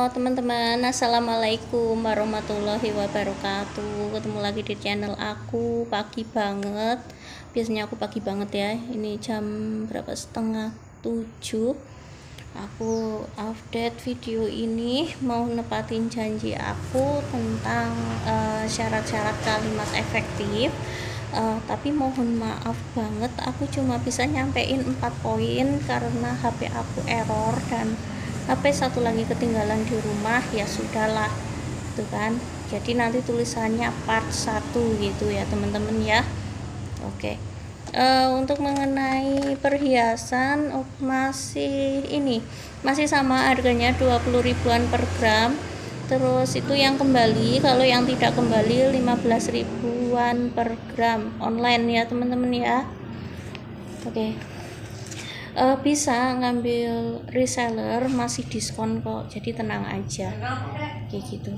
Halo teman-teman, assalamualaikum warahmatullahi wabarakatuh. Ketemu lagi di channel aku pagi banget. Biasanya aku pagi banget ya. Ini jam berapa, setengah 7. Aku update video ini mau nepatin janji aku tentang syarat-syarat kalimat efektif. Tapi mohon maaf banget, aku cuma bisa nyampein 4 poin karena HP aku error dan HP satu lagi ketinggalan di rumah. Ya sudahlah, itu kan. Jadi nanti tulisannya part 1 gitu ya teman-teman ya. Oke. Untuk mengenai perhiasan masih sama harganya 20 ribuan per gram. Terus itu yang kembali, kalau yang tidak kembali 15 ribuan per gram online ya teman-teman ya. Oke. Bisa ngambil reseller, masih diskon kok, jadi tenang aja kayak gitu.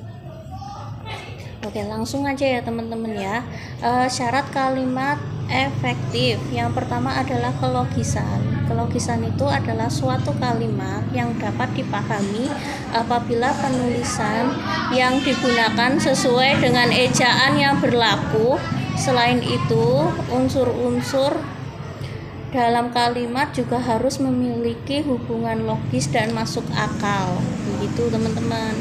Oke, langsung aja ya teman-teman ya. Syarat kalimat efektif yang pertama adalah kelogisan. Kelogisan itu adalah suatu kalimat yang dapat dipahami apabila penulisan yang digunakan sesuai dengan ejaan yang berlaku. Selain itu, unsur-unsur dalam kalimat juga harus memiliki hubungan logis dan masuk akal. Begitu teman-teman.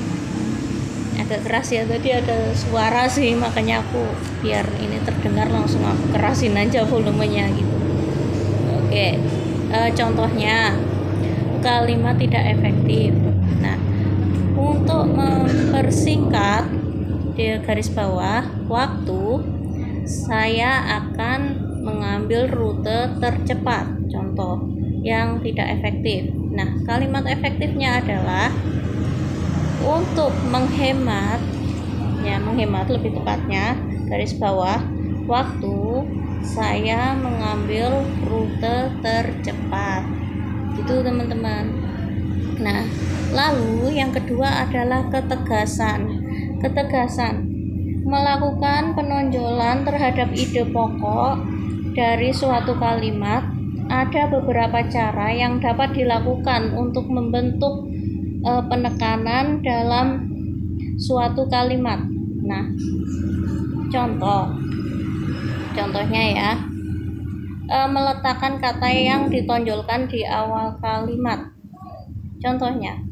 Agak keras ya, tadi ada suara sih, makanya aku biar ini terdengar langsung aku kerasin aja volumenya gitu. Oke. Contohnya kalimat tidak efektif. Nah, untuk mempersingkat di garis bawah waktu, saya akan mengambil rute tercepat. Contoh yang tidak efektif. Nah, kalimat efektifnya adalah untuk menghemat, ya menghemat lebih tepatnya, garis bawah waktu, saya mengambil rute tercepat. Gitu teman-teman. Nah, lalu yang kedua adalah ketegasan. Ketegasan melakukan penonjolan terhadap ide pokok dari suatu kalimat. Ada beberapa cara yang dapat dilakukan untuk membentuk penekanan dalam suatu kalimat. Nah, contohnya ya, meletakkan kata yang ditonjolkan di awal kalimat. Contohnya,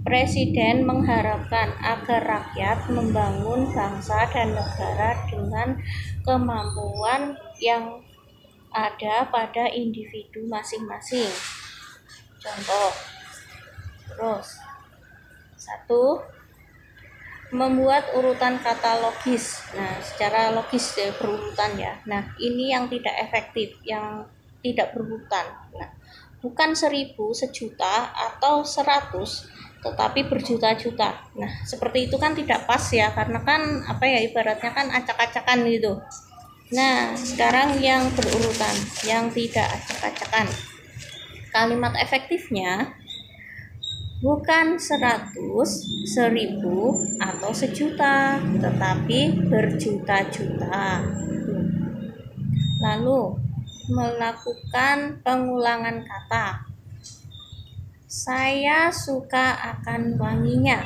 Presiden mengharapkan agar rakyat membangun bangsa dan negara dengan kemampuan yang ada pada individu masing-masing. Contoh. Terus 1. Membuat urutan kata logis. Nah, secara logis ya, berurutan ya. Nah, ini yang tidak efektif, yang tidak berurutan. Nah, bukan 1000, sejuta atau 100, tetapi berjuta-juta. Nah, seperti itu kan tidak pas ya, karena kan ibaratnya kan acak-acakan gitu. Nah, sekarang yang berurutan, yang tidak acak-acakan. Kalimat efektifnya bukan 100, 1000 atau sejuta, tetapi berjuta-juta. Lalu melakukan pengulangan kata. Saya suka akan wanginya.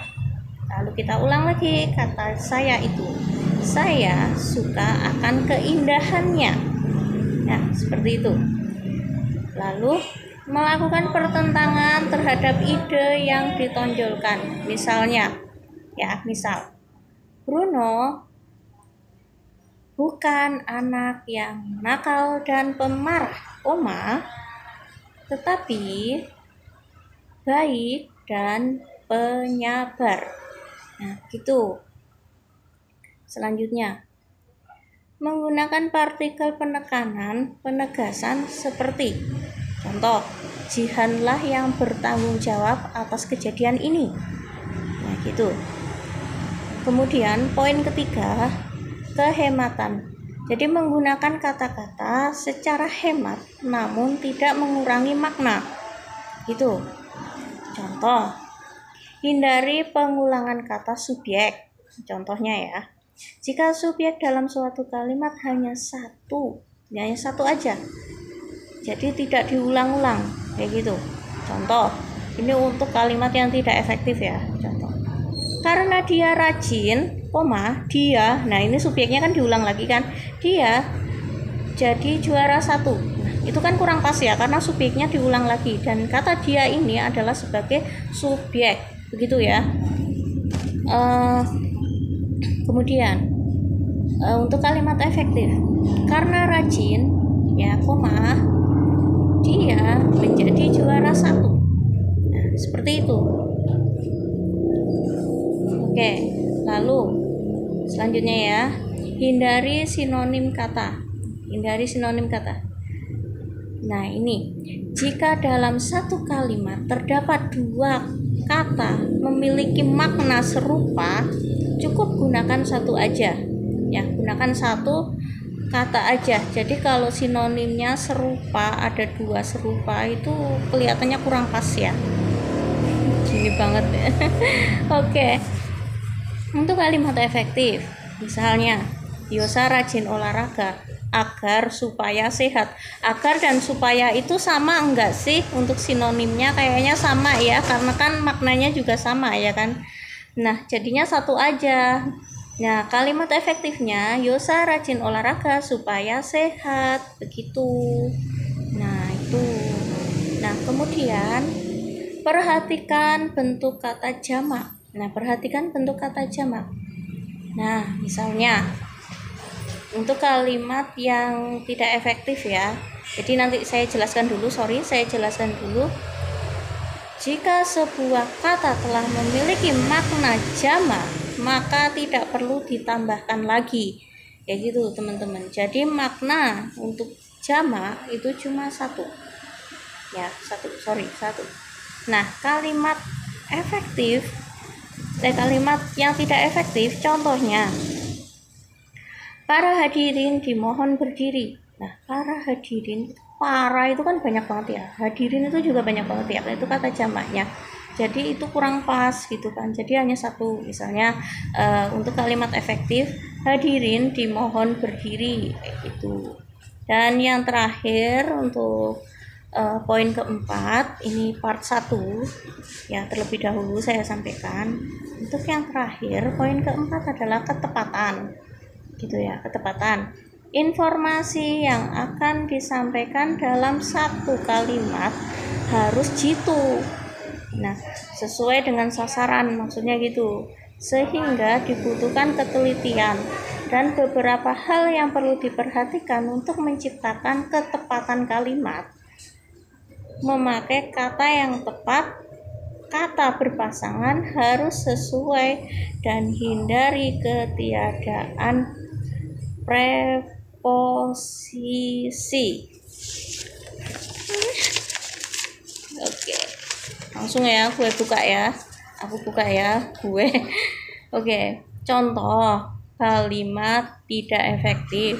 Lalu kita ulang lagi kata saya itu. Saya suka akan keindahannya. Nah, seperti itu. Lalu melakukan pertentangan terhadap ide yang ditonjolkan. Misalnya, misal Bruno bukan anak yang nakal dan pemarah, tetapi baik dan penyabar. Nah, gitu. Selanjutnya, menggunakan partikel penekanan, penegasan seperti contoh, Jihanlah yang bertanggung jawab atas kejadian ini. Nah, gitu. Kemudian poin ketiga, kehematan. Jadi menggunakan kata-kata secara hemat namun tidak mengurangi makna. Gitu. Contoh, hindari pengulangan kata subjek. Contohnya ya, jika subjek dalam suatu kalimat hanya satu aja, jadi tidak diulang-ulang kayak gitu. Contoh, Ini untuk kalimat yang tidak efektif ya. Contoh. Karena dia rajin, koma, dia. Nah, ini subjeknya kan diulang lagi kan. Dia jadi juara 1. Nah, itu kan kurang pas ya karena subjeknya diulang lagi dan kata dia ini adalah sebagai subjek. Begitu ya. Kemudian untuk kalimat efektif. Karena rajin, ya, koma, dia menjadi juara 1. Seperti itu. Oke, lalu selanjutnya ya, hindari sinonim kata. Hindari sinonim kata. Nah, ini jika dalam satu kalimat terdapat 2 kata memiliki makna serupa, cukup gunakan satu aja. Ya, gunakan satu kata aja. Jadi kalau sinonimnya serupa, ada 2 serupa, itu kelihatannya kurang pas ya. Gini banget ya. Oke. Untuk kalimat efektif, misalnya Yosa rajin olahraga agar supaya sehat. Agar dan supaya itu sama enggak sih? Untuk sinonimnya kayaknya sama ya, karena kan maknanya juga sama ya kan. Nah, jadinya satu aja. Nah, kalimat efektifnya Yosa rajin olahraga supaya sehat, begitu. Nah, itu. Nah, kemudian perhatikan bentuk kata jamak. Nah, perhatikan bentuk kata jamak. Nah, misalnya untuk kalimat yang tidak efektif ya. Jadi nanti saya jelaskan dulu, saya jelaskan dulu. Jika sebuah kata telah memiliki makna jamak, maka tidak perlu ditambahkan lagi. Kayak gitu, teman-teman. Jadi makna untuk jamak itu cuma 1. Ya, 1. Nah, kalimat efektif, kalimat yang tidak efektif, contohnya para hadirin dimohon berdiri. Nah, para hadirin, para itu kan banyak banget ya, hadirin itu juga banyak banget ya, itu kata jamaknya. Jadi itu kurang pas gitu kan. Jadi hanya 1. Misalnya untuk kalimat efektif, hadirin dimohon berdiri, kayak gitu. Dan yang terakhir untuk poin keempat, ini part 1 ya, terlebih dahulu saya sampaikan. Untuk yang terakhir, poin keempat adalah ketepatan, gitu ya, ketepatan. Informasi yang akan disampaikan dalam satu kalimat harus jitu. Nah, sesuai dengan sasaran, maksudnya gitu. Sehingga dibutuhkan ketelitian dan beberapa hal yang perlu diperhatikan untuk menciptakan ketepatan kalimat. Memakai kata yang tepat, kata berpasangan harus sesuai, dan hindari ketiadaan preposisi. Oke, langsung ya, gue buka ya. Aku buka ya, gue. Oke, contoh kalimat tidak efektif.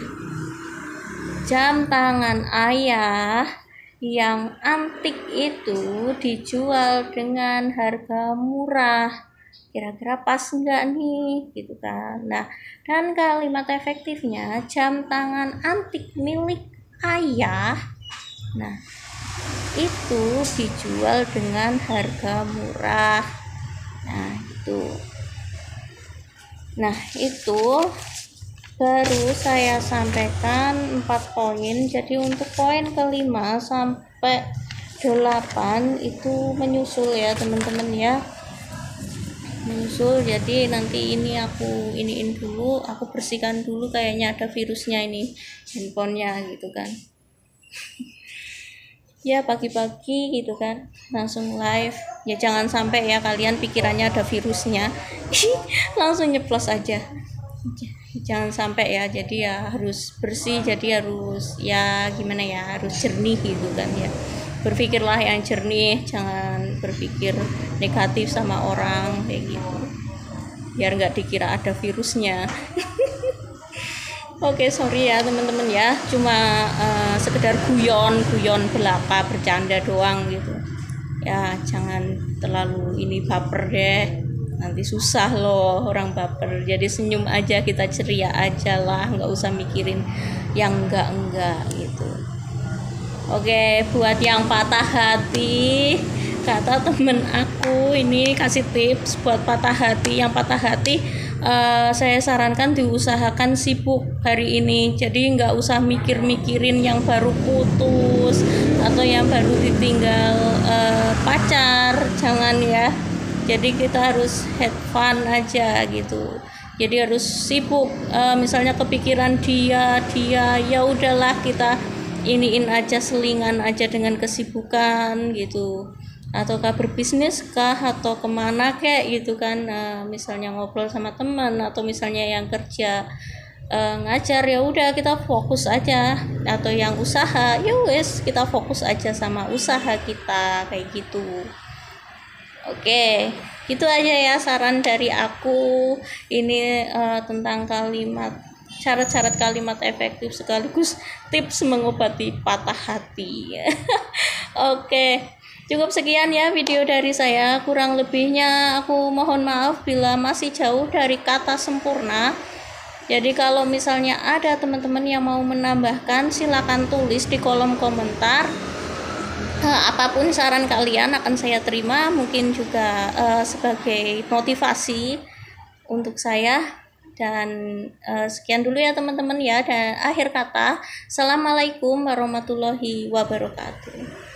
Jam tangan ayah yang antik itu dijual dengan harga murah. Kira-kira pas enggak nih, gitu kan. Nah, dan kalimat efektifnya jam tangan antik milik ayah, nah, itu dijual dengan harga murah. Nah, itu. Nah, itu baru saya sampaikan 4 poin. Jadi untuk poin ke-5 sampai 8 itu menyusul ya teman-teman ya, menyusul. Jadi nanti ini aku iniin dulu, aku bersihkan dulu, kayaknya ada virusnya ini handphonenya gitu kan. Ya pagi-pagi gitu kan langsung live ya, jangan sampai ya kalian pikirannya ada virusnya langsung nyeplos aja, jangan sampai ya. Jadi ya harus bersih, jadi harus ya gimana ya, harus jernih gitu kan ya. Berpikirlah yang jernih, jangan berpikir negatif sama orang kayak gitu, biar nggak dikira ada virusnya. Oke, sorry ya teman-teman ya, cuma sekedar guyon belaka, bercanda doang gitu ya. Jangan terlalu ini baper deh, nanti susah loh orang baper. Jadi senyum aja, kita ceria aja lah, nggak usah mikirin yang enggak gitu. Oke, buat yang patah hati kata temen aku ini kasih tips buat patah hati. Yang patah hati saya sarankan diusahakan sibuk hari ini, jadi nggak usah mikirin yang baru putus atau yang baru ditinggal pacar, jangan ya. Jadi kita harus have fun aja gitu, jadi harus sibuk. Misalnya kepikiran dia ya udahlah, kita iniin aja, selingan aja dengan kesibukan gitu, ataukah berbisnis kah atau kemana kayak gitu kan. Misalnya ngobrol sama teman, atau misalnya yang kerja ngajar, ya udah kita fokus aja, atau yang usaha ya wes kita fokus aja sama usaha kita kayak gitu. Oke, gitu aja ya saran dari aku ini tentang syarat-syarat kalimat efektif sekaligus tips mengobati patah hati. Oke, cukup sekian ya video dari saya. Kurang lebihnya aku mohon maaf bila masih jauh dari kata sempurna. Jadi kalau misalnya ada teman-teman yang mau menambahkan, silakan tulis di kolom komentar. Apapun saran kalian akan saya terima, mungkin juga sebagai motivasi untuk saya. Dan sekian dulu ya teman-teman ya. Dan akhir kata, assalamualaikum warahmatullahi wabarakatuh.